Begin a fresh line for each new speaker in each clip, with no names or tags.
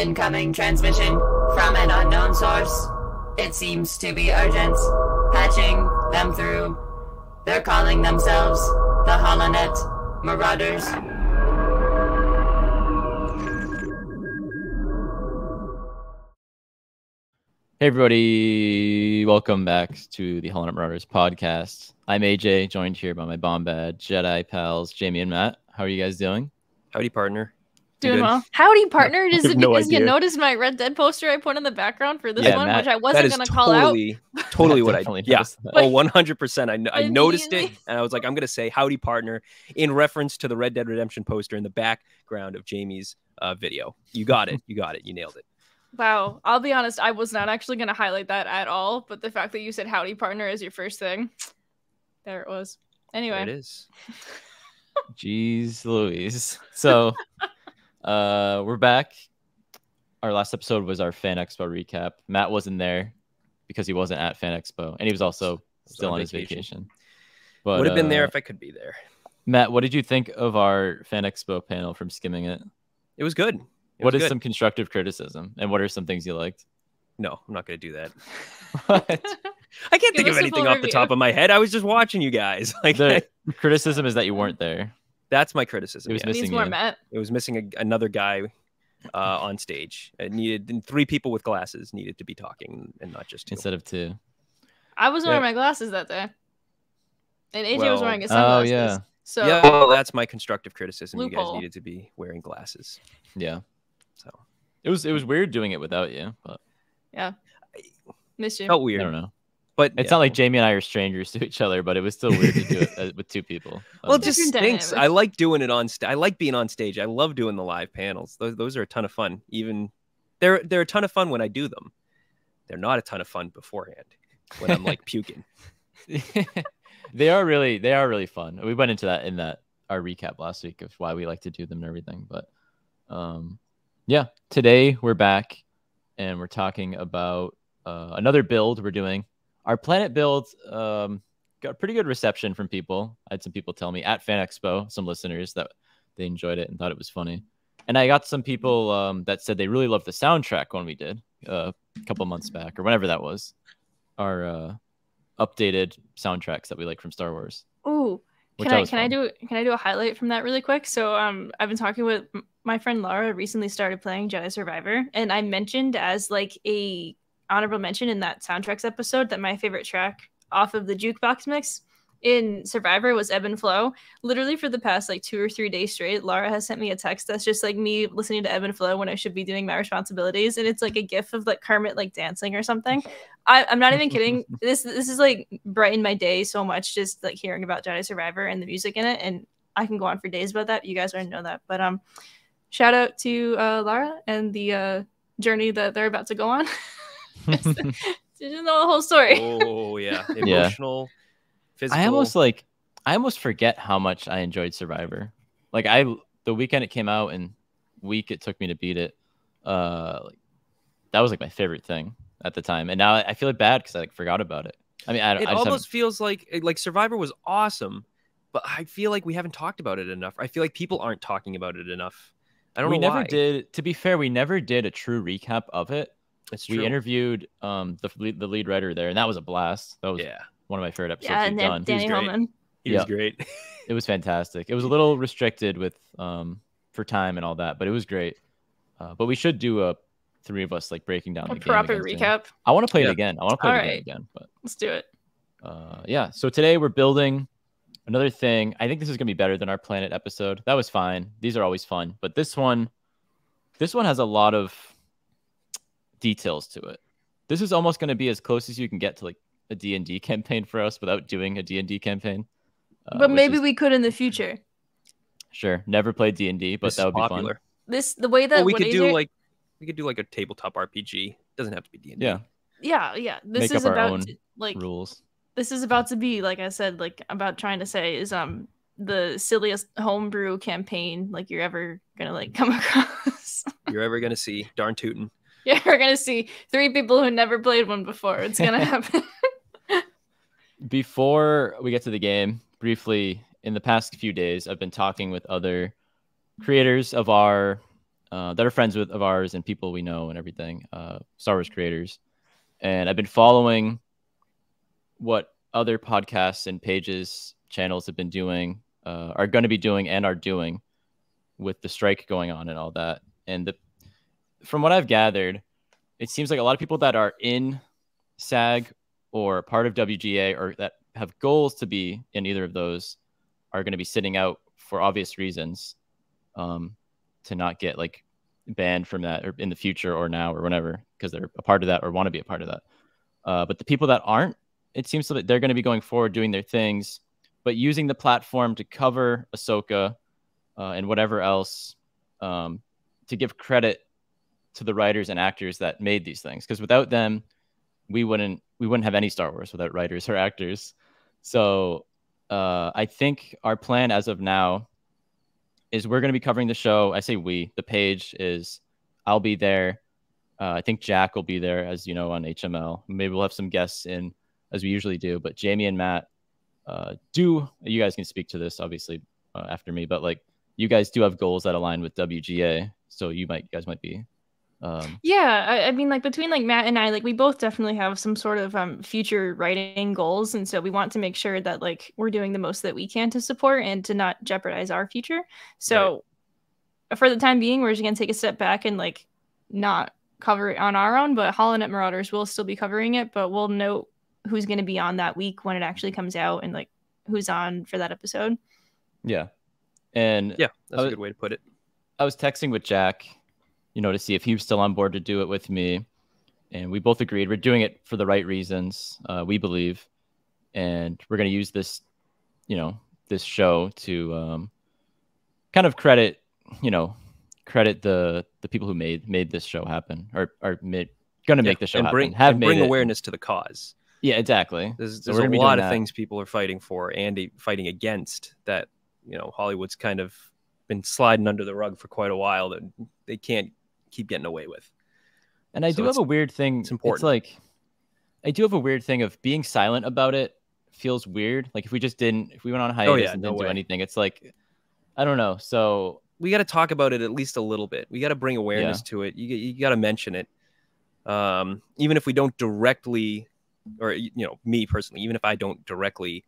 Incoming transmission from an unknown source. It seems to be urgent. Patching them through. They're calling themselves the HoloNet Marauders.
Hey everybody, welcome back to the HoloNet Marauders podcast. I'm AJ, joined here by my Bombad Jedi pals, Jamie and Matt. How are you guys doing?
Howdy, partner.
Doing well. Howdy, partner. Is it
no
because you
idea.
noticed my Red Dead poster I put in the background for this
Yeah,
one,
Matt,
which I wasn't going to call out?
Totally what I
definitely
yeah.
noticed that.
Oh, 100%. I noticed it,
Immediately.
and I was like, I'm going to say howdy, partner, in reference to the Red Dead Redemption poster in the background of Jamie's video. You got it. You got it. You nailed it.
Wow. I'll be honest, I was not actually going to highlight that at all, but the fact that you said howdy, partner as your first thing, there it was. Anyway.
There it is.
Jeez Louise. So, we're back. Our last episode was our Fan Expo recap. Matt wasn't there because he wasn't at Fan Expo, and he was also still on his vacation. But
Would have been there if I could be there.
Matt, what did you think of our Fan Expo panel from skimming it?
It was good.
What is some constructive criticism, and what are some things you liked?
No, I'm not going to do that.
What?
I can't
Give
think of
us a
anything
full
off the
review.
top of my head. I was just watching you guys. Like
The criticism is that you weren't there.
that's my criticism.
It was
yeah.
missing
Needs more
you.
Matt.
It was missing another guy on stage. It needed 3 people with glasses needed to be talking and not just 2.
Instead of 2.
I was wearing my glasses that day. And AJ was
Well-
wearing his
Oh,
sunglasses.
yeah.
So
Yeah, well, that's my constructive criticism. You
Loophole.
guys needed to be wearing glasses.
Yeah.
So
It was weird doing it without you, but
miss you.
felt
I
weird.
don't know.
But
It's
yeah.
not like Jamie and I are strangers to each other, but it was still weird to do it with 2 people.
Well, it just
Different
stinks.
dynamics.
I like doing it on stage. I like being on stage. I love doing the live panels. Those are a ton of fun. Even they're a ton of fun when I do them. They're not a ton of fun beforehand when I'm like puking.
they are really fun. We went into that in our recap last week of why we like to do them and everything. But yeah, today we're back and we're talking about another build we're doing. Our planet build got pretty good reception from people. I had some people tell me at Fan Expo, some listeners, that they enjoyed it and thought it was funny. And I got some people that said they really loved the soundtrack when we did a couple months back or whenever that was. Our updated soundtracks that we like from Star Wars.
Ooh.
Which
Can I do a highlight from that really quick? So I've been talking with my friend Laura, recently started playing Jedi Survivor, and I mentioned as like a honorable mention in that soundtracks episode that my favorite track off of the jukebox mix in Survivor was Ebb and Flow. Literally for the past like 2 or 3 days straight, Laura has sent me a text that's just like me listening to Ebb and Flow when I should be doing my responsibilities, and it's like a gif of like Kermit like dancing or something. I'm not even kidding. This is like brightened my day so much, just like hearing about Jedi Survivor and the music in it, and I can go on for days about that. You guys already know that, but shout out to Laura and the journey that they're about to go on. Just know the whole story.
Oh yeah, emotional, physical.
I almost forget how much I enjoyed Survivor. Like the weekend it came out and week it took me to beat it. That was like my favorite thing at the time, and now I feel bad because I like forgot about it. I mean,
It almost feels like Survivor was awesome, but I feel like we haven't talked about it enough. I feel like people aren't talking about it enough. I don't know why.
We never did. To be fair, we never did a true recap of it.
It's true.
We interviewed the lead writer there, and that was a blast. That was one of my favorite episodes we've done.
Danny
great.
Hellman.
He was great.
It was fantastic. It was a little restricted with for time and all that, but it was great. But we should do a 3 of us like breaking down
A
the game
proper
again soon.
recap.
I want to play it again. I want to play
All
the game
right.
again. But
Let's do it.
yeah. So today we're building another thing. I think this is gonna be better than our planet episode. That was fine. These are always fun, but this one has a lot of details to it. This is almost going to be as close as you can get to like a D&D campaign for us without doing a D&D campaign.
But maybe we could in the future.
Sure. Never played D&D, but
This
that would
is
be
popular.
The way that
we
what
could
AJ
do like a tabletop RPG. Doesn't have to be D&D.
Yeah.
Yeah. This
Make
is
up our
about
own
to, like
rules.
this is about to be, like I said, like about trying to say is the silliest homebrew campaign like you're ever gonna like come across.
You're ever gonna see darn tootin'.
Yeah, we're gonna see 3 people who never played one before. It's gonna happen.
Before we get to the game, briefly, in the past few days, I've been talking with other creators of our that are friends of ours and people we know and everything, Star Wars creators. And I've been following what other podcasts and pages, channels have been doing, are going to be doing, and are doing with the strike going on and all that. And from what I've gathered, it seems like a lot of people that are in SAG or part of WGA or that have goals to be in either of those are going to be sitting out for obvious reasons, to not get like banned from that or in the future or now or whenever, because they're a part of that or want to be a part of that. But the people that aren't, it seems that they're going to be going forward doing their things, but using the platform to cover Ahsoka and whatever else, to give credit to the writers and actors that made these things. Because without them, we wouldn't have any Star Wars without writers or actors. So I think our plan as of now is we're going to be covering the show. I say we, the page is, I'll be there. I think Jack will be there, as you know, on HML. Maybe we'll have some guests in, as we usually do. But Jamie and Matt you guys can speak to this, obviously, after me. But like, you guys do have goals that align with WGA. So you guys might be.
Yeah, I mean, like between like Matt and I, like we both definitely have some sort of future writing goals, and so we want to make sure that like we're doing the most that we can to support and to not jeopardize our future. So for the time being, we're just gonna take a step back and like not cover it on our own. But HoloNet Marauders will still be covering it, but we'll note who's gonna be on that week when it actually comes out and like who's on for that episode.
Yeah, and
yeah, that's a good way to put it.
I was texting with Jack, to see if he was still on board to do it with me. And we both agreed we're doing it for the right reasons, we believe. And we're going to use this, this show to kind of credit the people who made this show happen, or are going to make the show happen.
Bring awareness to the cause.
Yeah, exactly.
There's a lot of things people are fighting for and fighting against that, Hollywood's kind of been sliding under the rug for quite a while that they can't keep getting away with.
And I do have a weird thing. It's important. It's like, I do have a weird thing of being silent about it. Feels weird. Like if we went on a hiatus and didn't do anything, it's like, I don't know. So
we got to talk about it at least a little bit. We got to bring awareness to it. You got to mention it. Even if we don't directly, or, me personally, even if I don't directly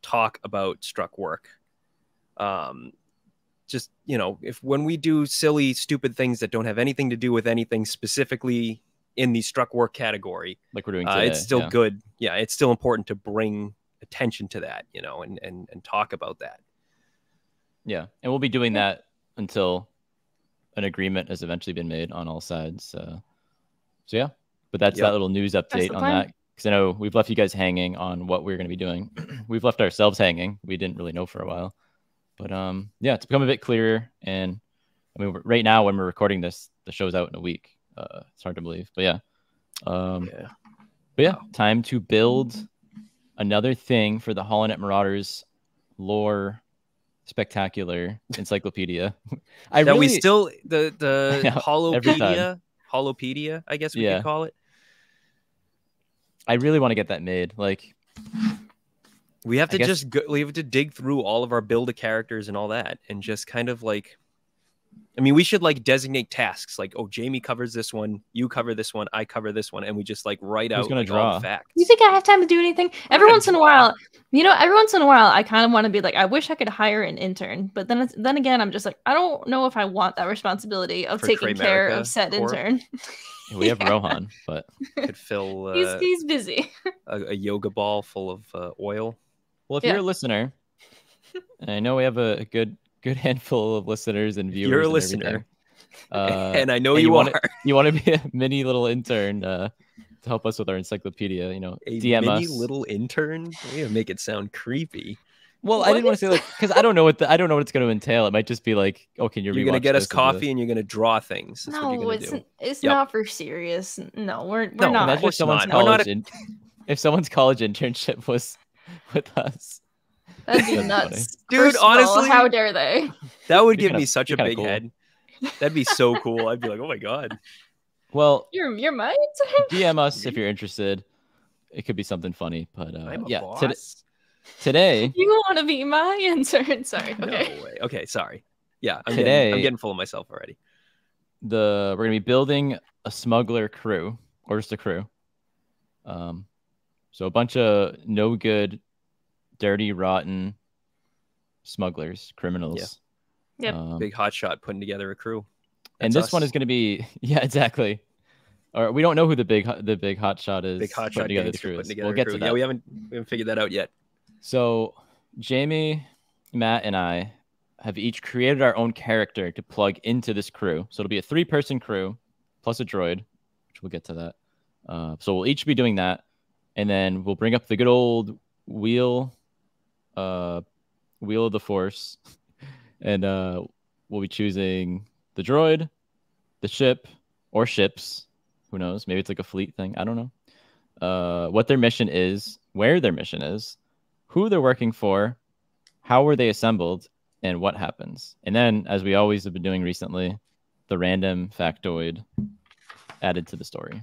talk about struck work, just, if when we do silly, stupid things that don't have anything to do with anything specifically in the struck work category,
like we're doing today,
it's still good. Yeah, it's still important to bring attention to that, and talk about that.
Yeah, and we'll be doing that until an agreement has eventually been made on all sides. So yeah, but that's that little news update on that. Because I know we've left you guys hanging on what we're going to be doing. We've left ourselves hanging. We didn't really know for a while. But it's become a bit clearer. And I mean, right now when we're recording this, the show's out in a week. It's hard to believe, but time to build another thing for the HoloNet Marauders lore spectacular encyclopedia.
The holopedia, I guess we could call it.
I really want to get that made. Like,
we have to we have to dig through all of our build a characters and all that, and just kind of like, I mean, we should like designate tasks like, oh, Jamie covers this one, you cover this one, I cover this one, and we just like write out like, all the facts.
You think I have time to do anything? Every once in a while, I kind of want to be like, I wish I could hire an intern, but then again, I'm just like, I don't know if I want that responsibility of taking care of said intern.
We have Rohan, but
could fill.
He's busy.
A yoga ball full of oil.
Well, if you're a listener, and I know we have a good handful of listeners and viewers.
You're a listener, and I know you are.
You want to be a mini little intern to help us with our encyclopedia?
A
DM
mini
us.
Little intern. We gotta make it sound creepy.
Well, I didn't want to say like, because I don't know what it's going to entail. It might just be like, oh, can you're
going to get us coffee and you're going to draw things. That's what you're going to do.
It's not for serious. No, we're not.
Imagine if someone's college internship was with us.
That'd be nuts.
Dude, honestly,
how dare they?
That would give me such a big head. That'd be so cool. I'd be like, oh my God.
Well,
you're my intern?
DM us if you're interested. It could be something funny, but
I'm a boss.
Today,
you want to be my intern? Sorry. Okay.
No way. Okay, sorry. Yeah, I'm
I'm
getting full of myself already.
we're gonna be building a smuggler crew, or just a crew. So a bunch of no good, dirty, rotten smugglers, criminals.
Yep.
Big hotshot putting together a crew.
And
That's
this one
us.
is going to be, yeah, exactly. Or we don't know who the big hotshot is.
Big hotshot
putting together
gangster
the crew
putting
is.
together
We'll
a
get
crew.
to that.
Yeah, we haven't figured that out yet.
So Jamie, Matt, and I have each created our own character to plug into this crew. So it'll be a 3-person crew plus a droid, which we'll get to that. So we'll each be doing that, and then we'll bring up the good old wheel of the Force, and we'll be choosing the droid, the ship, or ships. Who knows? Maybe it's like a fleet thing. I don't know. What their mission is, where their mission is, who they're working for, how were they assembled, and what happens. And then, as we always have been doing recently, the random factoid added to the story.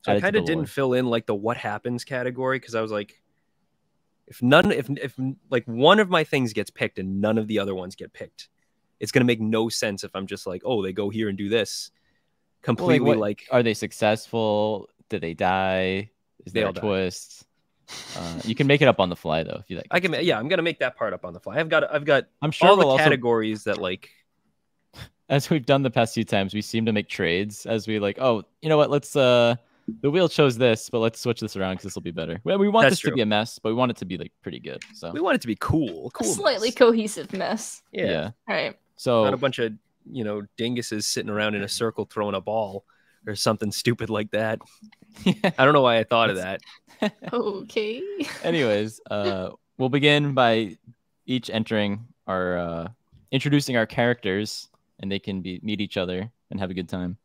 So I kind of didn't fill in like the what happens category because I was like, if like one of my things gets picked and none of the other ones get picked, it's gonna make no sense if I'm just like, oh, they go here and do this. Completely like
are they successful? Did they die? Is there a
die.
twist? You can make it up on the fly though if you like.
I can, yeah, I'm gonna make that part up on the fly. I've got
I'm sure
all
we'll
the
also,
categories that like,
as we've done the past few times, we seem to make trades as we like, oh, you know what, let's the wheel chose this, but let's switch this around because this will be better. Well, we want this to be a mess, but we want it to be like pretty good. So
we want it to be cool.
A slightly
mess.
cohesive mess.
Yeah.
All right.
So
not a bunch of, dinguses sitting around in a circle throwing a ball or something stupid like that. I don't know why I thought of that.
Okay.
Anyways, we'll begin by each entering our introducing our characters, and they can meet each other and have a good time.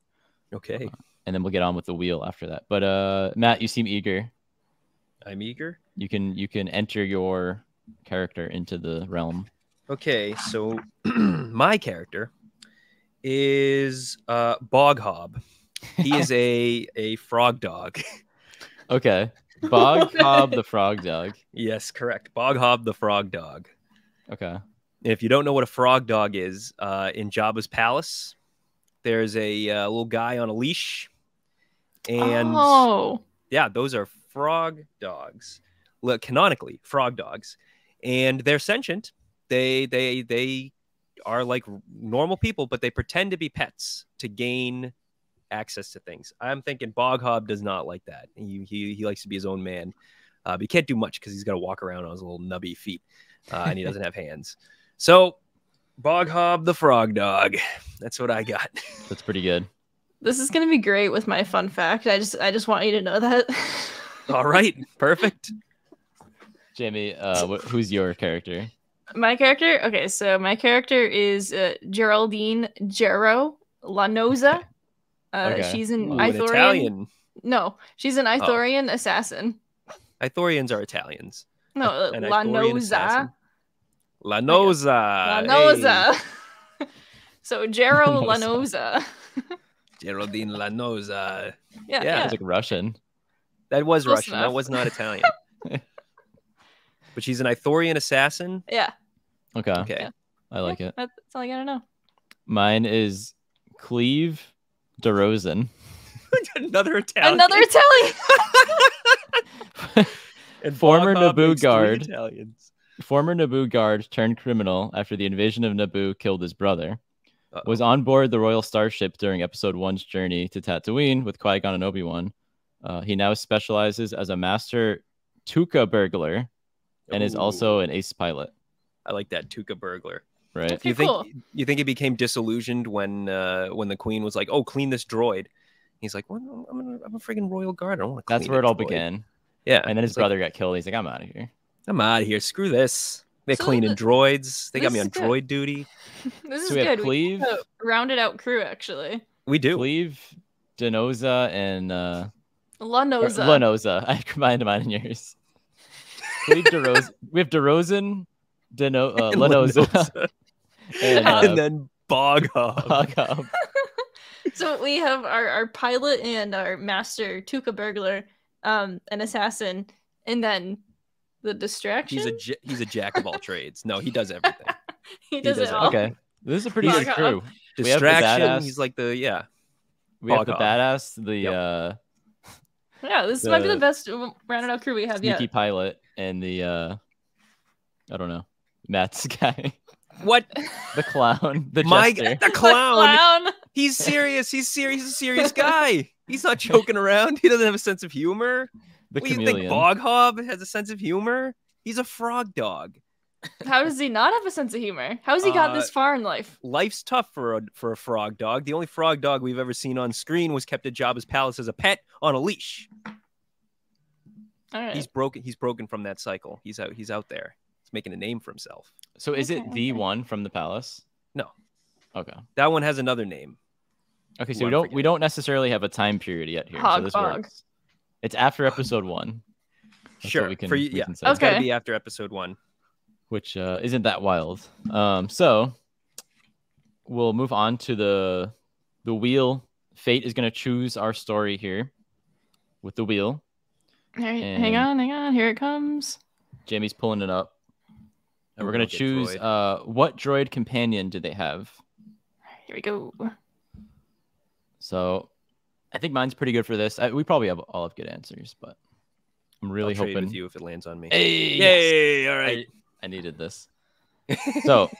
Okay.
And then we'll get on with the wheel after that. But Matt, you seem eager.
I'm eager.
You can enter your character into the realm.
Okay, so my character is Bog Hob. He is a frog dog.
Okay. Bog Hob the frog dog.
Yes, correct. Bog Hob the frog dog.
Okay.
If you don't know what a frog dog is, in Jabba's palace, there's a little guy on a leash. And yeah, those are frog dogs. Look, canonically, frog dogs. And they're sentient. They are like normal people, but they pretend to be pets to gain access to things. I'm thinking Bog Hob does not like that. He likes to be his own man. But he can't do much because he's got to walk around on his little nubby feet. And he doesn't have hands. So Bog Hob the frog dog. That's what I got.
That's pretty good.
This is gonna be great with my fun fact. I just want you to know that.
All right, perfect.
Jamie, who's your character?
My character? Okay, so my character is Geraldine Gero Lanosa.
Okay.
She's an
Ooh,
Ithorian.
an Italian.
No, she's an Ithorian assassin.
Ithorians are Italians.
No,
An Ithorian
Lanosa.
assassin. Lanosa.
Lanosa.
Hey.
So Gero Lanosa.
Geraldine Lanosa.
Yeah.
It's like Russian.
That was
Close
Russian.
enough.
That was not Italian. But she's an Ithorian assassin.
Yeah.
Okay.
Okay.
Yeah.
I like it.
That's all I gotta know.
Mine is Cleve DeRozan.
Another Italian.
Another Italian.
And
Former
Bog Hob
Naboo
makes three
guard.
Italians.
Former Naboo guard turned criminal after the invasion of Naboo killed his brother.
Uh-oh.
Was on board the Royal Starship during Episode 1's journey to Tatooine with Qui-Gon and Obi-Wan. He now specializes as a master Tuca burglar and is also an ace pilot.
I like that Tuca burglar.
Right?
Okay,
You think
cool.
you think he became disillusioned when the Queen was like, "Oh, clean this droid"? He's like, "Well, I'm a friggin' royal guard. I don't want to."
That's where it all began.
Yeah,
And then his
he's like,
brother got killed. He's like, I'm out of here.
I'm out of here. Screw this. They're
So
cleaning droids. They got
this
me
is
on
good.
droid duty.
This is
So we have
good.
Cleve,
Rounded out crew actually.
We do.
Cleve, Denoza, and
Lanosa.
Lanosa. I combined mine and yours. Cleve DeRozan. We have DeRozan, Lanosa, and,
and then Bog Hob.
Bog Hob.
So we have our pilot and our master Tuca burglar, an assassin, and then the distraction.
He's a jack of all trades. No, he does everything.
He does
does
it all.
Okay, this is a pretty
Bog
good
Hob.
crew.
distraction.
badass.
He's like the
We have the
Hog.
badass, the
Yeah, this might be the best rounded out crew we have
sneaky
yet.
pilot, and the I don't know, Matt's guy,
What?
the clown, the
My
jester.
the clown.
Clown.
He's serious. He's serious. He's a serious guy. He's not joking around. He doesn't have a sense of humor.
The
What do you
chameleon.
think Bog Hob has a sense of humor? He's a frog dog.
How does he not have a sense of humor? How has he got this far in life?
Life's tough for a frog dog. The only frog dog we've ever seen on screen was kept at Jabba's palace as a pet on a leash.
All right.
He's broken from that cycle. He's out there. He's making a name for himself.
So is it the
Okay.
one from the palace?
No.
Okay.
That one has another name.
Okay.
Ooh,
So
I'm
we don't necessarily have a time period yet here. So
Hog
this
Bog.
works. It's after episode 1. That's
Sure.
what we can,
for you,
we
yeah.
can say,
It's got to
Okay.
be after episode 1.
which isn't that wild. So we'll move on to the wheel. Fate is going to choose our story here with the wheel.
All right,
And-
hang on. Here it comes.
Jamie's pulling it up. And we're
Ooh,
going
look
to
at
choose what droid companion do they have?
Here we go.
So I think mine's pretty good for this. We probably all have good answers, but I'm really
I'll trade
hoping.
with you if it lands on me.
Hey, yes.
Yay! All right.
I needed this. So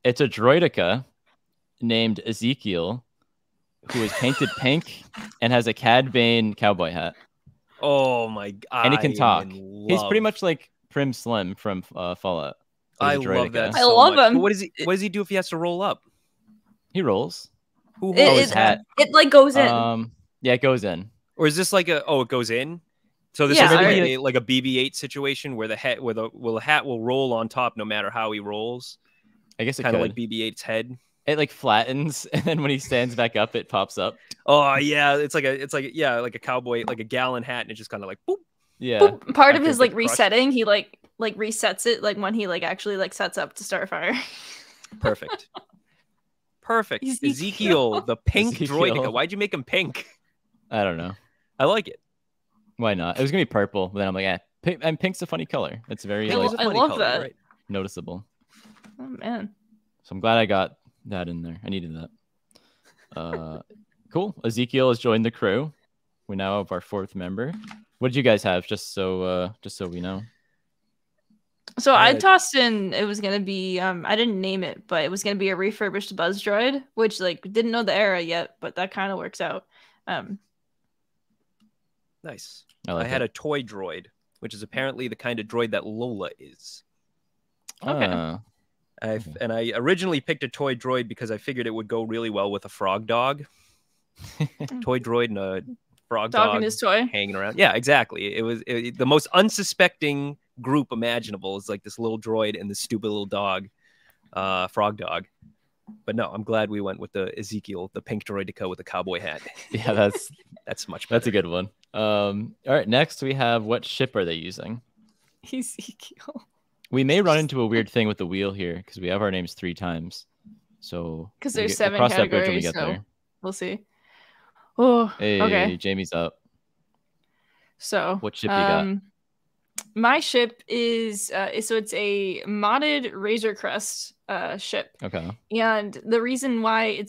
it's a droidica named Ezekiel who is painted pink and has a Cad Bane cowboy hat.
Oh my god!
And he can talk.
He's
He's pretty much like Prim Slim from Fallout. But
I
he's a
love
droidica.
that.
I
so
love
much.
him.
But what does he do if he has to roll up?
He rolls.
Who
It,
holds
his
his
hat.
it like goes in.
Yeah, it goes in.
Or is this like it goes in? So this
Yeah,
is
I-
like a BB-8 situation where the hat will roll on top no matter how he rolls,
I guess it
kind of
could.
like BB-8's head.
It like flattens, and then when he stands back up, it pops up.
Oh yeah, it's like a cowboy, like a gallon hat, and it just kind of like boop.
Yeah.
Boop. Part of
after
his
it
like
gets crushed.
resetting, he like resets it like when he like actually like sets up to start fire.
Perfect. Perfect.
Ezekiel.
Ezekiel, the pink
Ezekiel.
droidica. Why'd you make him pink?
I don't know.
I like it.
Why not? It was gonna be purple, but then I'm like, pink, and pink's a funny color. It's very
Pink
like
is a
I
funny
love
color,
that.
you're right.
noticeable.
Oh man.
So I'm glad I got that in there. I needed that. Cool. Ezekiel has joined the crew. We now have our 4th member. What did you guys have? Just so we know.
So I
Alright.
tossed in it was gonna be I didn't name it, but it was gonna be a refurbished Buzz droid, which like didn't know the era yet, but that kind of works out.
Nice.
I like
I had
it.
a toy droid, which is apparently the kind of droid that Lola is.
Okay.
And I originally picked a toy droid because I figured it would go really well with a frog dog. Toy droid and a frog
Dog
dog
and his toy.
hanging around. Yeah, exactly. It was the most unsuspecting group imaginable. It's like this little droid and this stupid little dog, frog dog. But no, I'm glad we went with the Ezekiel, the pink droidica with the cowboy hat.
Yeah,
That's much better.
that's a good one. All right, next we have what ship are they using?
Ezekiel.
We may run into a weird thing with the wheel here because we have our names 3 times. So
Because
we'll
there's
we'll
7
cross that bridge when we
categories,
get
so
there.
we'll see. Oh,
Hey,
okay.
Jamie's up.
So
What ship you got?
My ship is so it's a modded Razor Crest ship.
Okay.
And the reason why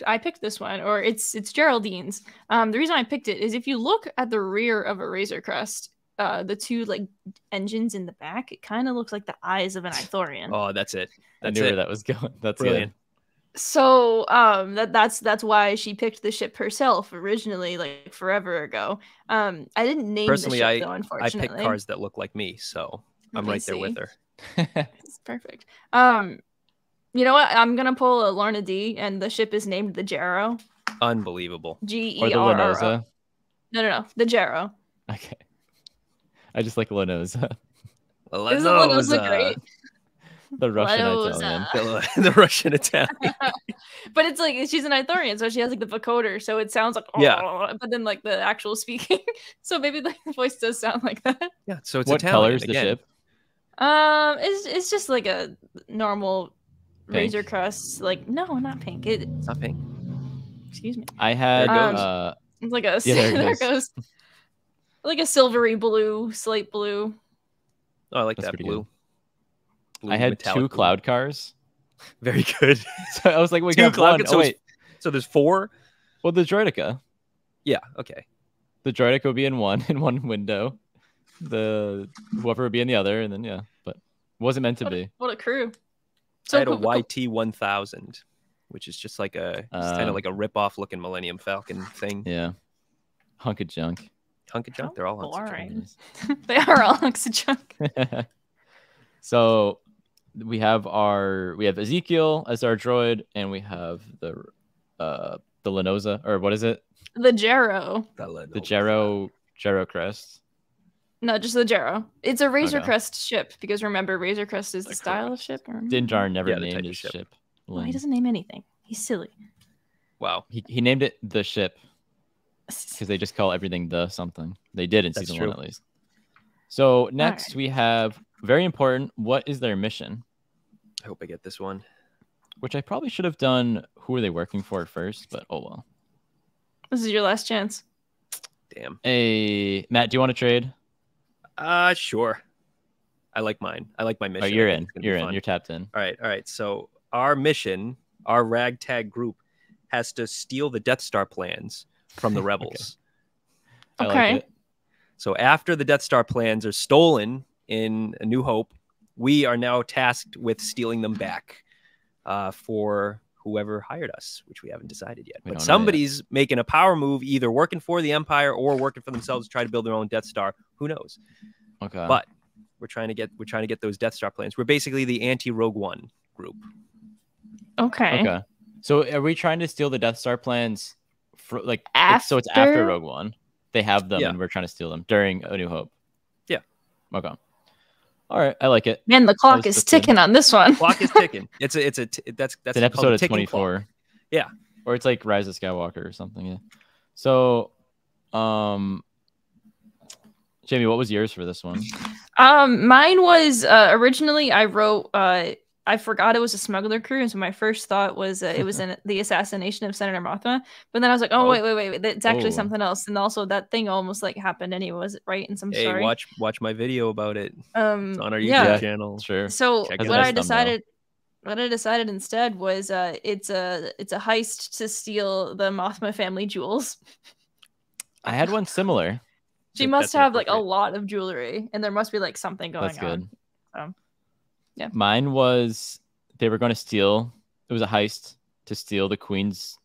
I picked this one, or it's Geraldine's. The reason I picked it is if you look at the rear of a Razor Crest, the 2 like engines in the back, it kind of looks like the eyes of an Ithorian.
Oh, that's it.
I
That's
knew
it.
where that was going. That's
Brilliant.
So that's why she picked the ship herself originally, like forever ago. I didn't name
Personally,
the ship though,
I
unfortunately.
pick cars that look like me, so I'm
Let me
right there with
see.
her.
good.
It's perfect. You know what? I'm gonna pull a Lorna D, and the ship is named the Gero.
Unbelievable.
Or the
Gerro.
Lenosa.
No, the Gero.
Okay. I just like Lenosa.
Isn't Lenosa great?
The Russian
Lenosa.
Italian.
The Russian Italian.
But it's like she's an Ithorian, so she has like the vocoder, so it sounds like
Yeah.
but then like the actual speaking, so maybe like the voice does sound like that.
Yeah, so it's
What
Italian
color is the
again.
ship?
It's just like a normal
Pink.
Razor Crest, like no, not pink.
It's not pink.
Excuse me.
I had
There it
uh
It's like a
Yeah, there it
there it
goes.
goes. Like a silvery blue, slate blue.
Oh, I like
That's
that
pretty
blue. Blue
I had
metallic
2
blue.
cloud cars.
Very good.
So I was like, we
Two
got one.
clockets.
Oh, wait.
So there's 4.
Well, the Droideka.
Yeah. Okay.
The Droideka would be in one window. The whoever would be in the other, and then yeah, but it wasn't meant to be.
What a crew.
I had a YT-1000, which is just like it's kind of like a rip-off looking Millennium Falcon thing.
Yeah. Hunk of junk.
Hunk of junk? They're all hunks of
Boring. They are all hunks of junk.
So we have Ezekiel as our droid, and we have the Lenosa, or what is it?
The Jero.
The Jero Crest.
No, just the Jero. It's a Razor Crest ship, because remember, Razor Crest is the style of ship.
Din Djarin never
the
named
type of
his
ship.
ship.
Well, he doesn't name anything. He's silly.
Wow.
He named it the ship because they just call everything the something. They did in
That's
season
true.
1 at least. So next
right.
we have very important. What is their mission?
I hope I get this one.
Which I probably should have done. Who are they working for first? But oh well.
This is your last chance.
Damn.
Hey, Matt, do you want to trade?
Sure. I like mine. I like my mission.
Oh, you're
I think
in.
it's gonna be
You're in.
fun.
You're tapped in.
All right. So our mission, our ragtag group, has to steal the Death Star plans from the rebels.
I
Okay.
like it.
So after the Death Star plans are stolen in A New Hope, we are now tasked with stealing them back for whoever hired us, which we haven't decided yet.
We
But
don't know
somebody's making a power move, either working for the Empire or working for themselves to try to build their own Death Star. Who knows?
Okay.
But we're trying to get those Death Star plans. We're basically the anti-Rogue One group.
Okay.
Okay. So are we trying to steal the Death Star plans for so it's
After?
after Rogue One. They have them
Yeah.
and we're trying to steal them during A New Hope.
Yeah.
Okay. All right, I like it.
Man, the clock
was
is
the thing.
ticking on this one.
Clock is ticking. That's
It's an
called
episode
a
of
ticking
24.
clock. Yeah.
Or it's like Rise of Skywalker or something. Yeah. So, Jamie, what was yours for this one?
Mine was originally I wrote I forgot it was a smuggler crew, and so my first thought was it was in the assassination of Senator Mothma. But then I was like, oh, wait, it's actually
Oh.
something else. And also that thing almost like happened anyway, was it right? In some
Hey,
story.
watch my video about it. It's on our YouTube
yeah.
channel.
Sure.
So
Check
it
what
out.
I
Nice thumbnail.
decided instead was it's a heist to steal the Mothma family jewels.
I had one similar.
She
That's
must have like a
inappropriate.
lot of jewelry, and there must be like something going
That's good.
on. Yeah.
Mine was they were going to steal. It was a heist to steal the Queen's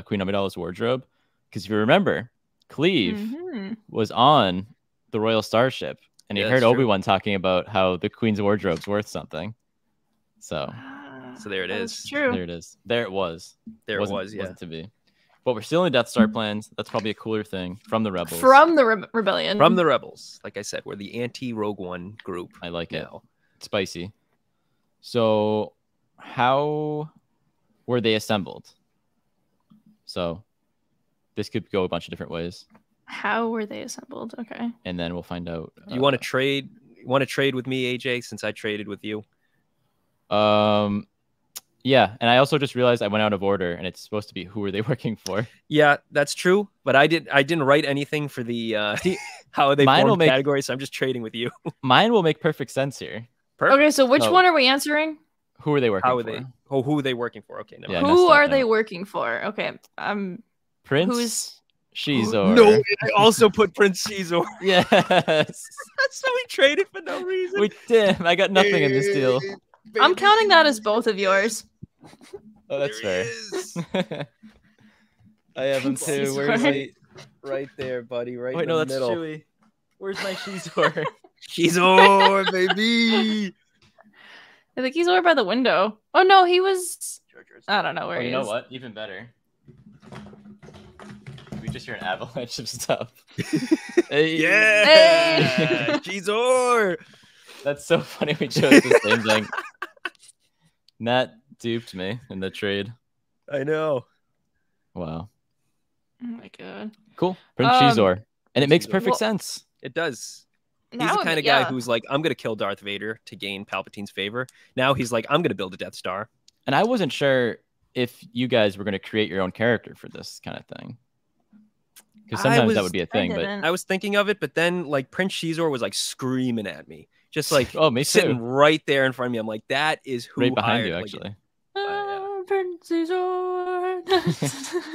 Queen Amidala's wardrobe. Because if you remember, Cleve
Mhm.
was on the Royal Starship, and he
Yeah,
heard
that's true.
Obi-Wan talking about how the Queen's wardrobe's worth something. So
So there it
That
is.
is true.
there it is. There it was.
There it
Wasn't-
was, yeah.
Wasn't to be. But we're stealing Death Star plans. That's probably a cooler thing from the rebels.
From the rebellion.
From the rebels. Like I said, we're the anti-Rogue One group.
I like it.
now.
Spicy. So, how were they assembled? So, this could go a bunch of different ways,
How were they assembled? Okay.
and then we'll find out.
You want to trade? You want to trade with me, AJ? Since I traded with you.
Yeah, and I also just realized I went out of order, and it's supposed to be who are they working for?
Yeah, that's true. But I didn't write anything for the how they
mine will
formed
make-
categories. So I'm just trading with you.
Mine will make perfect sense here.
Perfect.
Okay, so which
So-
one are we answering?
Who are they working
How are
for?
they? Oh, who are they working for? Okay, never
Yeah, I
mind.
messed
Who
up
are
there.
they working for? Okay.
Prince
Who's-
Shizor.
No, I also put Prince Caesar.
Yes.
So we traded for no reason.
We did. I got nothing in this deal.
I'm counting that as both of yours.
Oh, that's
There
fair.
he is. I have him too.
Caesar.
Where's he? Right there, buddy. Right
Wait,
in
no,
the
that's
middle.
Chewie. Where's my Shizor?
Caesar, baby.
I think he's over by the window. Oh no, he was. I don't know where
Oh,
he
you know
is.
what? Even better. We just hear an avalanche of stuff. Hey.
Yeah,
Hey.
Caesar.
That's so funny. We chose the same thing. Nat duped me in the trade.
I know.
Wow.
Oh my god.
Cool. Prince
Um,
Shizor. And it makes
Shizor.
perfect
Well-
sense.
It does. He's
Now
the
I'm-
kind of guy
yeah.
who's like, I'm gonna kill Darth Vader to gain Palpatine's favor. Now he's like, I'm gonna build a Death Star.
And I wasn't sure if you guys were going to create your own character for this kind of thing. Because sometimes that would be a thing. But
didn't.
I was thinking of it, but then like Prince Shizor was like screaming at me, just like
oh, me
sitting
too.
right there in front of me. I'm like, that is who
Right behind
hired.
you,
Like,
actually.
Caesar.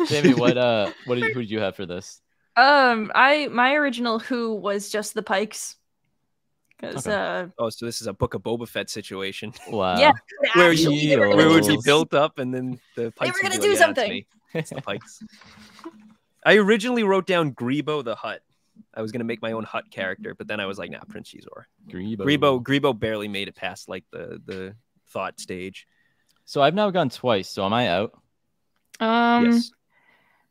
Jamie, who did you have for this?
My original Who was just the Pikes. Because
Oh, so this is a Book of Boba Fett situation.
Wow.
yeah,
Where
actually,
you
they were
where
gonna
it
do
would be
something.
built up and then the Pikes
were
would
gonna
be
do
like,
something.
It's the Pikes. I originally wrote down Grebo the Hutt. I was gonna make my own Hutt character, but then I was like, nah, Prince Caesar. Grebo barely made it past like the thought stage.
So I've now gone twice. So am I out?
Yes.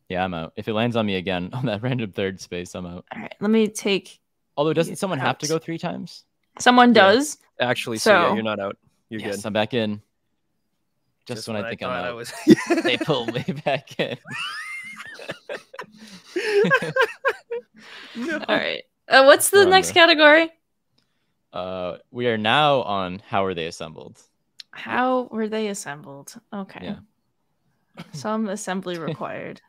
Yeah, I'm out. If it lands on me again on that random third space, I'm out.
All right, let me take.
Although, doesn't someone have to go 3 times?
Someone does.
Actually,
So
yeah, you're not out. You're
Yes,
good.
I'm back in. Just when I think I'm
thought
out,
I was...
they pull me back in.
No.
All right. What's the next category?
We are now on how are they assembled?
How were they assembled? Okay.
Yeah.
Some assembly required.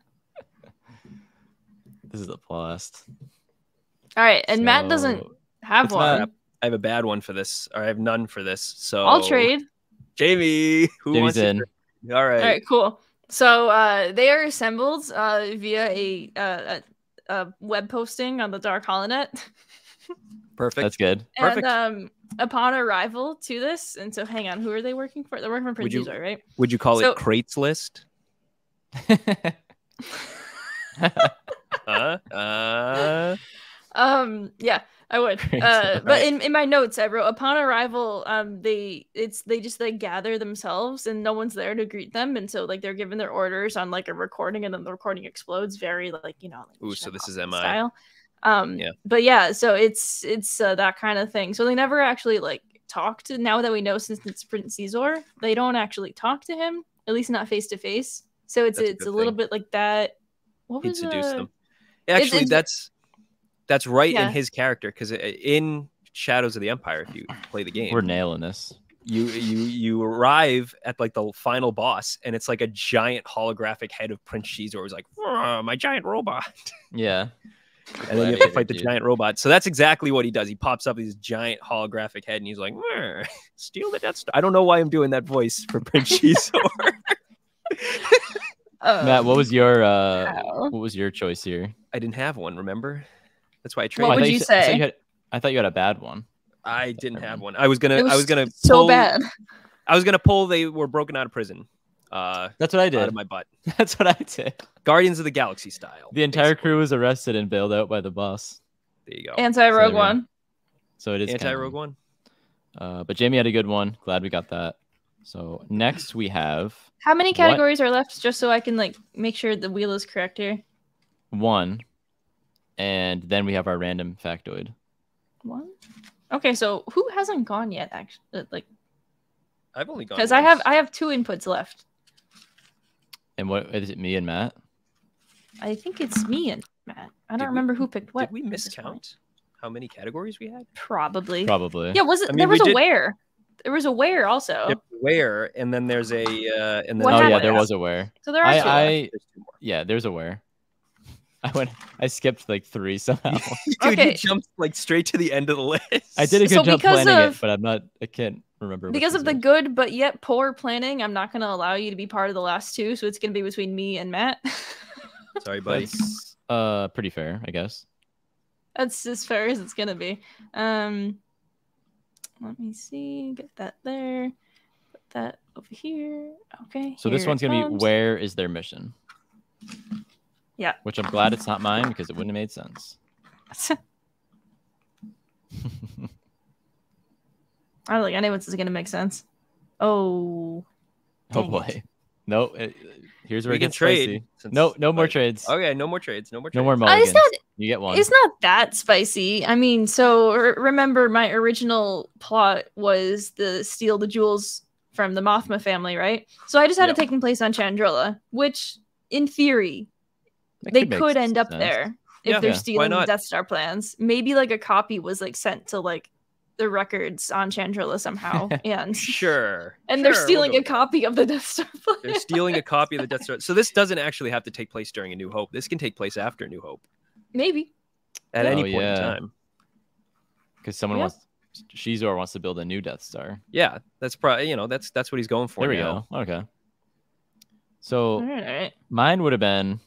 This is a blast.
All right, and Matt doesn't have
it's
one.
Matt.
I have a bad one for this, or I have none for this. So
I'll trade.
Jamie, who
Jamie's
wants to
in.
trade? All right.
All right, cool. So they are assembled via a web posting on the Dark HoloNet.
Perfect.
That's good.
Perfect.
And upon arrival to this, and so hang on, who are they working for? They're working for Prince Caesar, right?
Would you call
So-
it Crates List?
Yeah, I would. But in my notes, I wrote upon arrival, they just like gather themselves, and no one's there to greet them, and so like they're given their orders on like a recording, and then the recording explodes, very like like
Ooh, so this is MI
style.
Yeah.
But yeah, so it's that kind of thing. So they never actually like talk to. Now that we know, since it's Prince Caesar, they don't actually talk to him, at least not face to face. So it's a little bit like that. What
He'd
was
seduce them. Actually, that's right
Yeah.
in his character, because in Shadows of the Empire, if you play the game,
We're nailing this.
you arrive at like the final boss, and it's like a giant holographic head of Prince Caesar. It's like, my giant robot.
Yeah.
And then you have to fight the giant robot. So that's exactly what he does. He pops up with his giant holographic head, and he's like, steal the Death Star. I don't know why I'm doing that voice for Prince Caesar.
Matt, what was your choice here?
I didn't have one, remember? That's why I traded.
What would you say?
I thought you had a bad one.
I didn't have one. I was gonna
so
pull,
bad.
I was gonna pull they were broken out of prison.
That's what I did.
Out of my butt.
That's what I did.
Guardians of the Galaxy style.
The entire crew was arrested and bailed out by the boss.
There you go.
Anti-Rogue One.
So it is
Anti-Rogue One.
But Jamie had a good one. Glad we got that. So next we have
How many categories are left, just so I can like make sure the wheel is correct here?
1, and then we have our random factoid.
1. Okay, so who hasn't gone yet? Actually, like
I've only gone
because
once.
I have 2 inputs left.
And what is it? Me and Matt?
I think it's me and Matt. I don't remember who picked what.
Did we
at this point.
miscount how many categories we had?
Probably.
Probably.
Yeah, was it?
I mean,
There was
we
a
did-
where. There was a where also.
Yep, where, and then there's a and then
What
Oh yeah,
happened?
there was a where.
So there are 2 left.
I
there's 2 more.
yeah, there's a where. I skipped like 3 somehow.
Dude,
Okay.
you jumped like straight to the end of the list.
I did a good
So
job
because
planning
of-
it, but I can't remember. which
Because
was
of the
which.
good but yet poor planning, I'm not going to allow you to be part of the last 2, so it's going to be between me and Matt.
Sorry, buddy.
That's pretty fair, I guess.
That's as fair as it's going to be. Let me see. Get that there. Put that over here. Okay.
So this
here
one's
it
gonna be
comes.
where is their mission?
Yeah.
Which I'm glad it's not mine because it wouldn't have made sense.
I don't think anyone's is going to make sense. Oh.
Oh
Dang
boy.
it.
No, here's where
We
it
can
gets
trade.
spicy.
since-
No more
like-
trades.
Okay, no more trades. No more trades.
No more
It's
mulligans.
not,
You get one.
it's not that spicy. I mean, so remember my original plot was the steal the jewels from the Mothma family, right? So I just had
Yep.
it taking place on Chandrilla, which in theory
That
they
make
could end up
sense.
there if
Yeah.
they're
Yeah,
why
stealing the
not?
Death Star plans. Maybe like a copy was like sent to like the records on Chandrilla somehow, and
Sure.
and they're
Sure, we'll
stealing
go
a
with that.
copy of the Death Star plan.
They're stealing a copy of the Death Star. So this doesn't actually have to take place during A New Hope. This can take place after New Hope
Maybe.
at
Oh,
any point
yeah.
in time.
Because someone
Yeah.
wants Shizor wants to build a new Death Star.
Yeah, that's probably that's what he's going for.
There we
now.
go. Okay. So
All right.
mine would have been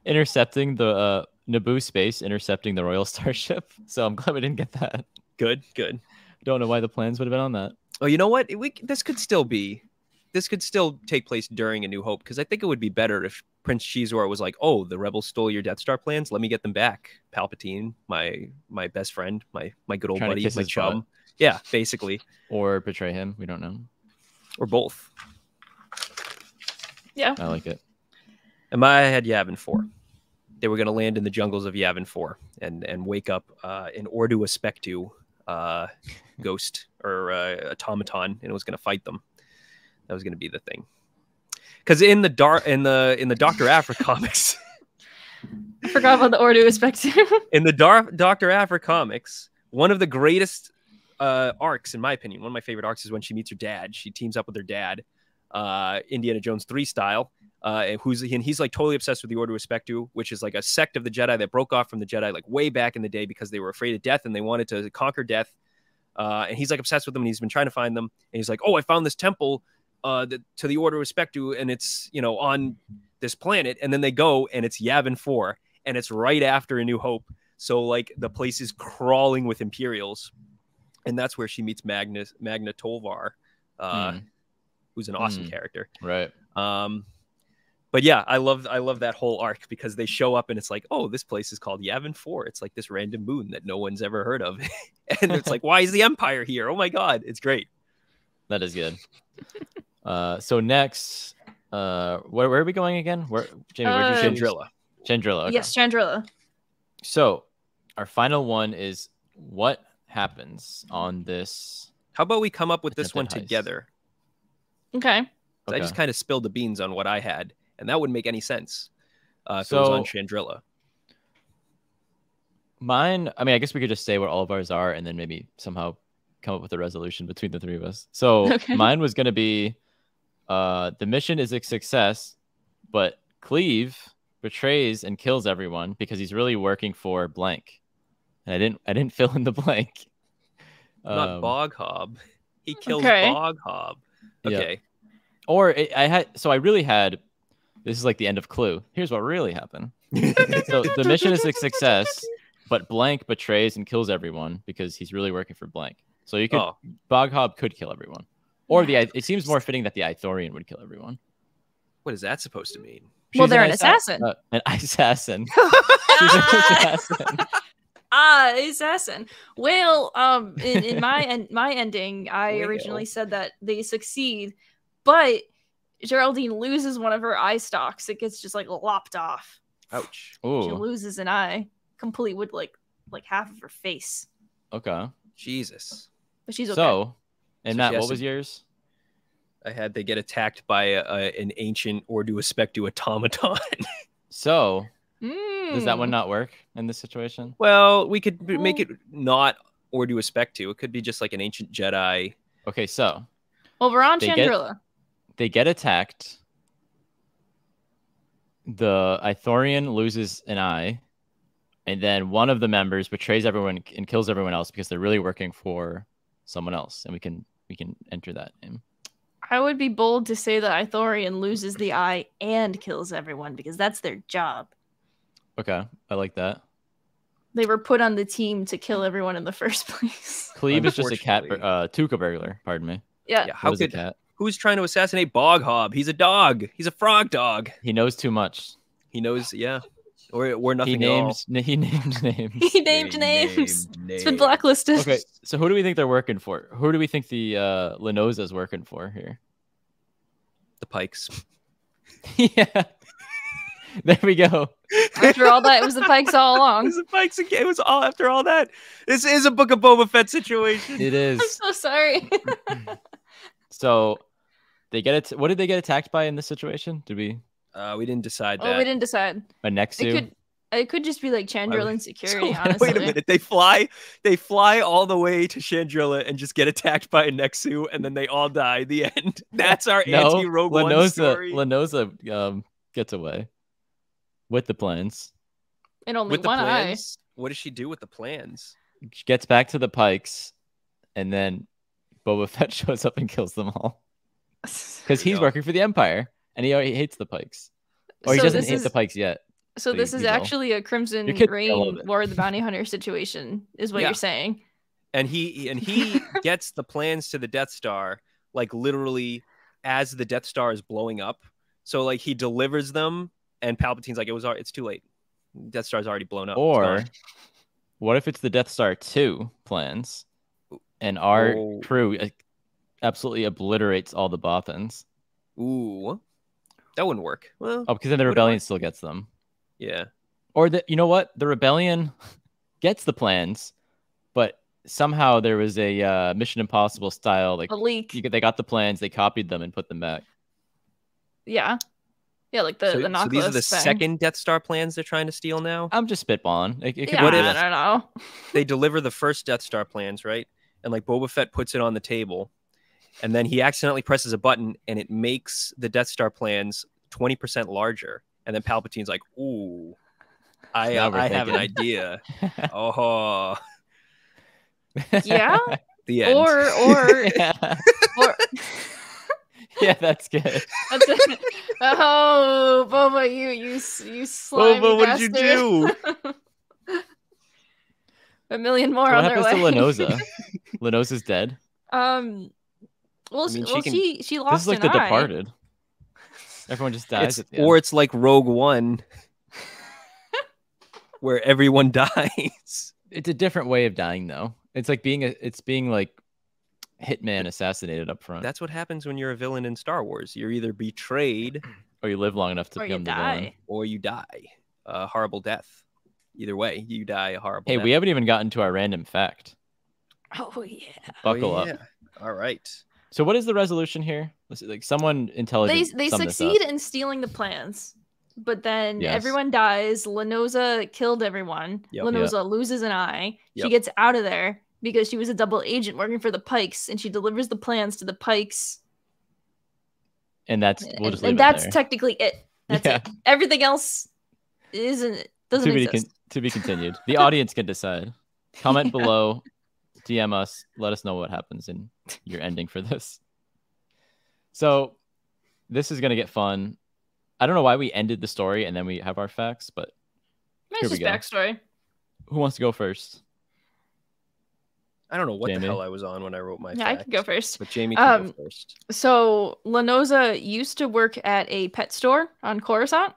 intercepting the Naboo space, intercepting the Royal Starship. So I'm glad we didn't get that.
Good.
Don't know why the plans would have been on that.
Oh, you know what? This could still take place during A New Hope, because I think it would be better if Prince Shizor was like, "Oh, the rebels stole your Death Star plans. Let me get them back." Palpatine, my best friend, my good old
Trying to
buddy,
kiss
my
his
chum.
butt.
Yeah, basically,
Or betray him. We don't know.
or both.
Yeah.
I like it.
In my head, Yavin 4. They were going to land in the jungles of Yavin 4 and wake up an Ordu Aspectu ghost or automaton, and it was going to fight them. That was going to be the thing. Because in the Dr. Aphra comics,
I forgot about the Ordu aspect.
in the Dr. Aphra comics, one of the greatest arcs, in my opinion, one of my favorite arcs, is when she meets her dad. She teams up with her dad, Indiana Jones 3 style. And he's like totally obsessed with the Order Aspectu, which is like a sect of the Jedi that broke off from the Jedi like way back in the day because they were afraid of death and they wanted to conquer death. And he's like obsessed with them, and he's been trying to find them. And he's like, "Oh, I found this temple to the Order Aspectu, and it's on this planet." And then they go, and it's Yavin 4, and it's right after A New Hope. So like the place is crawling with Imperials, and that's where she meets Magna Tolvar, who's an awesome character.
Right.
But yeah, I love that whole arc because they show up and it's like, oh, this place is called Yavin 4. It's like this random moon that no one's ever heard of. And it's like, why is the Empire here? Oh my God, it's great.
That is good. So next, where are we going again? Jamie, where'd you
Chandrilla.
Chandrilla. Okay.
Yes, Chandrilla.
So our final one is what happens on this.
How about we come up with this one
Attempted heist.
together?
Okay.
I just kind of spilled the beans on what I had, and that wouldn't make any sense if it
So-
was on Chandrilla.
Mine, I mean, I guess we could just say what all of ours are and then maybe somehow come up with a resolution between the three of us. So
Okay.
mine was going to be the mission is a success, but Cleve betrays and kills everyone because he's really working for blank. And I didn't fill in the blank.
Not Bog Hob. He kills
Okay.
Bog Hob.
Yeah.
Okay.
Or I really had, this is like the end of Clue. Here's what really happened. So the mission is a success, but blank betrays and kills everyone because he's really working for blank. So you could, Bog Hob could kill everyone. Or it seems more fitting that the Ithorian would kill everyone.
What is that supposed to mean?
Well,
She's
they're an assassin.
An assassin. She's an assassin.
Assassin. Well, in my ending, I originally said that they succeed, but Geraldine loses one of her eye stalks. It gets just like lopped off.
Ouch.
She
Ooh,
loses an eye, complete with like half of her face.
okay.
Jesus.
But she's okay.
So, and
So
Matt,
she has
what was
to-
yours?
I had they get attacked by an ancient Ordu Aspectu automaton.
So, does that one not work in this situation?
Well, we could make it not Ordu Aspectu. It could be just like an ancient Jedi.
Okay, so
Well, we're on
They get-
Chandrilla.
they get attacked. The Ithorian loses an eye, and then one of the members betrays everyone and kills everyone else because they're really working for someone else, and we can enter that name.
I would be bold to say that Ithorian loses the eye and kills everyone because that's their job.
Okay, I like that.
They were put on the team to kill everyone in the first place.
Cleve is just a cat,
Unfortunately.
Tuca burglar. Pardon me.
Yeah.
Yeah, how
What is a
could
cat?
who's trying to assassinate Bog Hob? He's a dog. He's a frog dog.
He knows too much.
He knows, yeah. Or
He
nothing
named names.
He named names. It's been
names.
blacklisted.
Okay, so who do we think they're working for? Who do we think the Lenoza's working for here?
The Pikes.
Yeah. There we go.
After all that, it was the Pikes all
It
along.
was the Pikes again. It was all after all that. This is a Book of Boba Fett situation.
It
I'm
is.
so sorry.
So they get it. What did they get attacked by in this situation? Did we
We didn't decide that.
Oh, we didn't decide.
a Nexu?
It could just be like Chandrilla security,
So,
honestly.
wait a minute. They fly all the way to Chandrilla and just get attacked by a Nexu, and then they all die. The end. That's our
No,
anti-Rogue One story.
Lenoza gets away with the plans.
And only
With the
one eye.
plans, what does she do with the plans?
She gets back to the Pikes, and then Boba Fett shows up and kills them all because he's
go.
working for the Empire. and he hates the pikes. Or he
So
doesn't
this
hate
is-
the pikes yet.
So
But
this
you
is
will.
actually a Crimson
Your kids know a little
Rain
bit.
War of the Bounty Hunter situation, is what
Yeah.
you're saying.
And he gets the plans to the Death Star like literally as the Death Star is blowing up. So like he delivers them, and Palpatine's like, it's too late. Death Star's already blown up. It's
Or
gone.
what if it's the Death Star 2 plans, and our
Oh.
crew absolutely obliterates all the Bothans?
Ooh, that wouldn't work. Well,
Oh, because then the
Would it
rebellion
work?
still gets them.
yeah.
Or you know what? The rebellion gets the plans, but somehow there was a Mission Impossible style, like
A leak.
they got the plans, they copied them and put them back.
Yeah. Yeah, like the
So
knockless
these are the
thing.
second Death Star plans they're trying to steal now.
I'm just spitballing. It could
Yeah,
be
I
this.
don't know.
They deliver the first Death Star plans, right? And like Boba Fett puts it on the table, and then he accidentally presses a button, and it makes the Death Star plans 20% larger. And then Palpatine's like, "Ooh,
Now we're
I have an
thinking.
idea." Oh,
Yeah.
the end.
Or
yeah.
or
Yeah, that's good.
that's it. Oh, Boba, you slimy
Boba, what did you
bastard.
do?
A million more
So
on
what
their
happens
way.
to Lenosa? Lenosa's dead.
Well,
I mean,
she lost
This is like
an
The
eye.
Departed. Everyone just dies at the
Or
end.
it's like Rogue One, where everyone dies.
It's a different way of dying, though. It's like being like Hitman assassinated up front.
That's what happens when you're a villain in Star Wars. You're either betrayed
Or you live long enough to
Or you
become the villain.
die.
or you die a horrible death. Either way, you die a horrible
Hey,
death.
we haven't even gotten to our random fact.
Oh yeah.
Buckle up.
All right.
So what is the resolution here? Like someone intelligent.
They
summed this
succeed
up.
in stealing the plans, but then
Yes.
everyone dies. Lenosa killed everyone.
Yep.
Lenosa loses an eye. She
Yep.
gets out of there because she was a double agent working for the Pikes, and she delivers the plans to the Pikes.
And that's we'll just leave
and
it
that's
there.
technically it. That's
Yeah.
it. Everything else doesn't exist.
To be continued. The audience can decide. Comment below, DM us, let us know what happens in your ending for this. So this is gonna get fun. I don't know why we ended the story and then we have our facts, but
It's
here we
just
go.
backstory.
Who wants to go first?
I don't know what
Jamie?
the hell I was on when I wrote my
Yeah, I can go
facts,
first.
But Jamie can go first.
So Lenosa used to work at a pet store on Coruscant.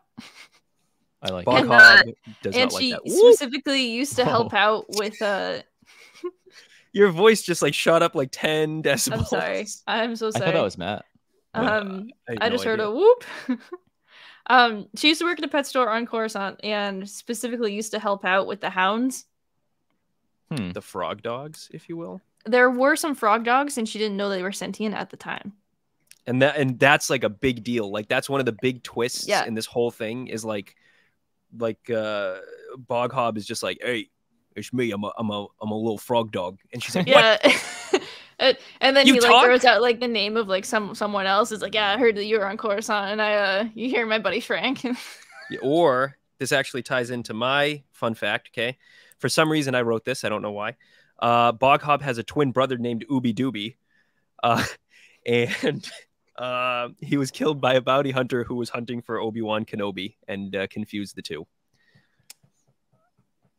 I like
Bog
and,
Hog does
And
not like
she
that. Woo!
specifically used to help out with
Your voice just like shot up like 10 decibels.
I'm sorry. I'm so
I
sorry.
thought that was Matt.
I just heard a whoop. She used to work at a pet store on Coruscant and specifically used to help out with the hounds.
the frog dogs, if you will.
There were some frog dogs, and she didn't know they were sentient at the time.
And that's like a big deal. Like that's one of the big twists
Yeah.
in this whole thing is like Bog Hob is just like, hey, it's me. I'm a little frog dog. And she's like, what?
Yeah. And then
You
he
talk?
like throws out like the name of like someone else. Is like, yeah, I heard that you were on Coruscant, and you hear my buddy Frank.
Or this actually ties into my fun fact. Okay, for some reason I wrote this. I don't know why. Bog Hob has a twin brother named Ooby Dooby, and he was killed by a bounty hunter who was hunting for Obi-Wan Kenobi and confused the two.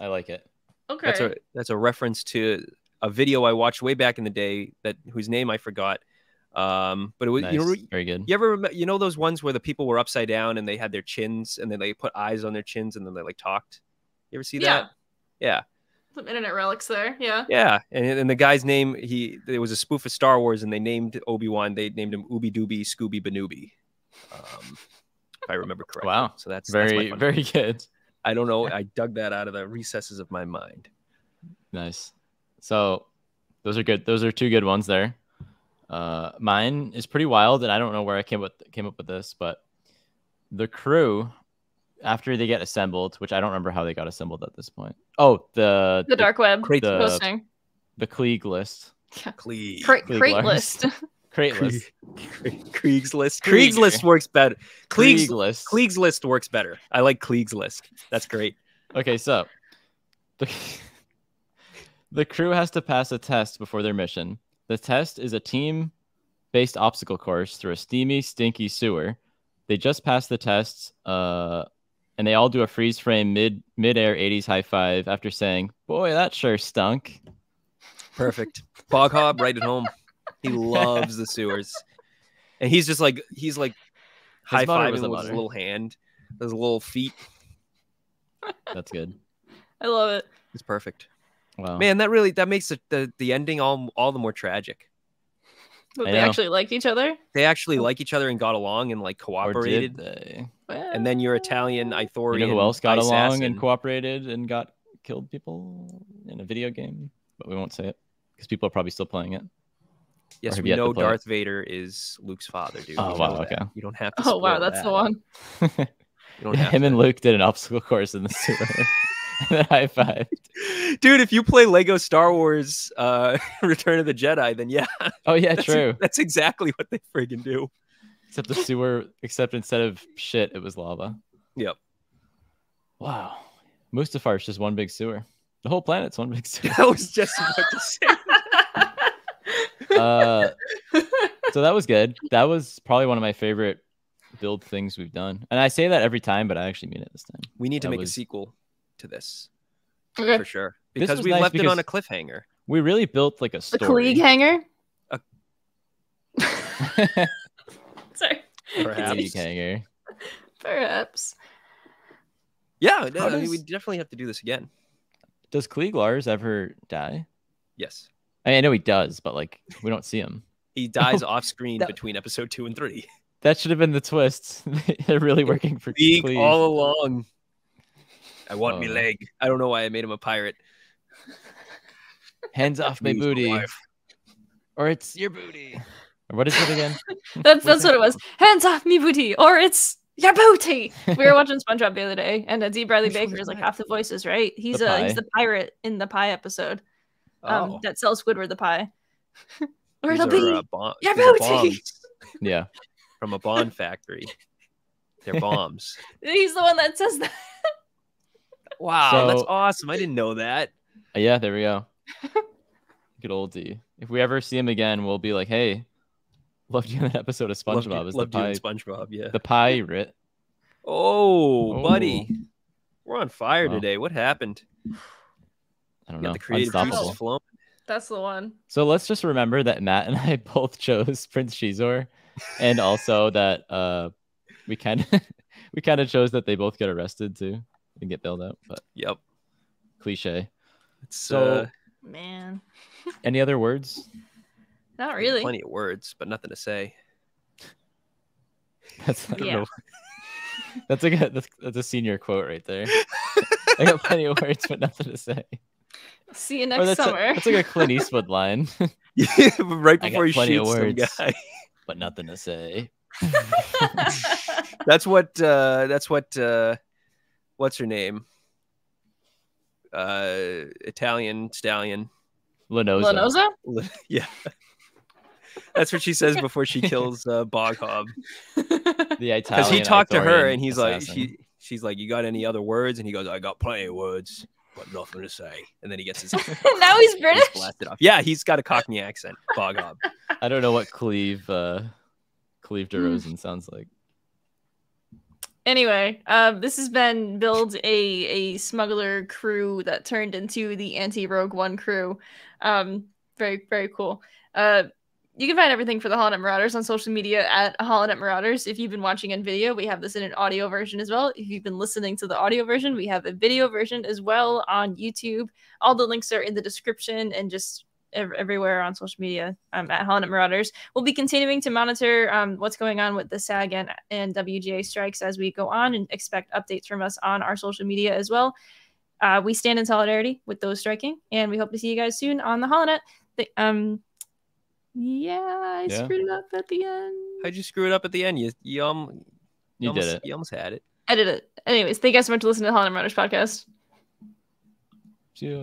I like it.
Okay.
That's a reference to a video I watched way back in the day whose name I forgot. But it was
Nice. Very good.
you ever remember, those ones where the people were upside down and they had their chins and then they put eyes on their chins and then they like talked. You ever see that? Yeah.
Some internet relics there. Yeah.
Yeah. And the guy's name, it was a spoof of Star Wars and they named Obi-Wan, they named him Ooby Dooby Scooby Banooby. If I remember correctly.
Wow.
So that's
Very,
my fun
very
fact.
good.
I don't know. I dug that out of the recesses of my mind.
Nice. So those are good. Those are two good ones there. Mine is pretty wild, and I don't know where I came up with this, but the crew, after they get assembled, which I don't remember how they got assembled at this point. Oh, the
dark web
crate-
posting.
the Klieg list.
Klieg.
Crate
Klieg
list.
Crate list.
Krieg's list.
Krieg.
Krieg's list works better.
Klieg list.
Klieg's list works better. I like Klieg's list. That's great.
Okay, so the crew has to pass a test before their mission. The test is a team-based obstacle course through a steamy, stinky sewer They just passed the test, and they all do a freeze frame mid-air 80s high five after saying, "Boy, that sure stunk."
Perfect. Bog Hob right at home. He loves the sewers, and he's high fiving with his little hand, his little feet.
That's good.
I love it.
It's perfect.
Wow,
man, that makes the ending all the more tragic.
But they actually liked each other.
They actually like each other and got along and like cooperated.
Or did they?
And then your Italian Ithorian.
You know who else got
assassin.
along and cooperated and got killed people in a video game? But we won't say it because people are probably still playing it.
Yes, we know Darth Vader is Luke's father, dude.
Oh, wow, okay.
You don't have to.
Oh, wow, that's the one.
Him and Luke did an obstacle course in the sewer. And then high five.
Dude, if you play Lego Star Wars Return of the Jedi, then yeah.
Oh, yeah, true.
That's exactly what they friggin' do.
Except the sewer, instead of shit, it was lava.
Yep.
Wow. Mustafar is just one big sewer. The whole planet's one big sewer.
I was just about to say.
So that was good. That was probably one of my favorite build things we've done. And I say that every time, but I actually mean it this time.
We need to make a sequel to this.
Okay.
For sure. Because we left it on a cliffhanger.
We really built like a story.
The Klieg hanger? Sorry.
Perhaps.
Hanger.
Perhaps.
Yeah, no, I mean, we definitely have to do this again.
Does Klieg Lars ever die?
Yes.
I know he does, but like we don't see him.
He dies off screen between episode 2 and 3.
That should have been the twist. They're really working for
Klieg all along. I want me leg. I don't know why I made him a pirate.
Hands off my booty. Or it's your booty. Or what is it again?
That's what it was. Hands off me booty. Or it's your booty. We were watching SpongeBob the other day, and D. Bradley Baker is like half the voices, right? He's the pirate in the pie episode. That sells Squidward the pie. Or it'll be your booty.
Yeah.
From a Bond factory. They're bombs.
He's the one that says that.
Wow, that's awesome. I didn't know that.
Yeah, there we go. Good old D. If we ever see him again, we'll be like, hey, loved you in that episode of SpongeBob.
Loved you in SpongeBob, yeah.
The pirate.
Oh, buddy. We're on fire today. What happened?
I don't know.
The creative juices flowing.
That's the one.
So let's just remember that Matt and I both chose Prince Shizor, and also that we kind of chose that they both get arrested too and get bailed out. But
yep,
cliche.
So
man,
any other words?
Not really.
Plenty of words, but nothing to say.
That's a senior quote right there. I got plenty of words, but nothing to say.
See you next summer.
That's like a Clint Eastwood line.
Yeah, right before he shoots some guy.
But nothing to say.
That's what what's her name? Italian stallion.
Lenosa?
Yeah. That's what she says before she kills Bog Hob.
The Italian.
Because he talked to her and he's
assassin.
like, she's like, you got any other words? And he goes, I got plenty of words, but nothing to say. And then he gets his
now he's British.
He's blasted off. Yeah, he's got a Cockney accent. Bog Hob.
I don't know what Cleve DeRozan sounds like.
Anyway, this has been Build a Smuggler crew that turned into the anti-Rogue One crew. Very, very cool. You can find everything for the HoloNet Marauders on social media at HoloNet Marauders. If you've been watching in video, we have this in an audio version as well. If you've been listening to the audio version, we have a video version as well on YouTube. All the links are in the description and just everywhere on social media at HoloNet Marauders. We'll be continuing to monitor what's going on with the SAG and WGA strikes as we go on, and expect updates from us on our social media as well. We stand in solidarity with those striking, and we hope to see you guys soon on the HoloNet. I screwed it up at the end.
How'd you screw it up at the end? You almost
did it.
You almost had it.
I did it. Anyways, thank you guys so much for listening to the HoloNet Marauders podcast.
See you.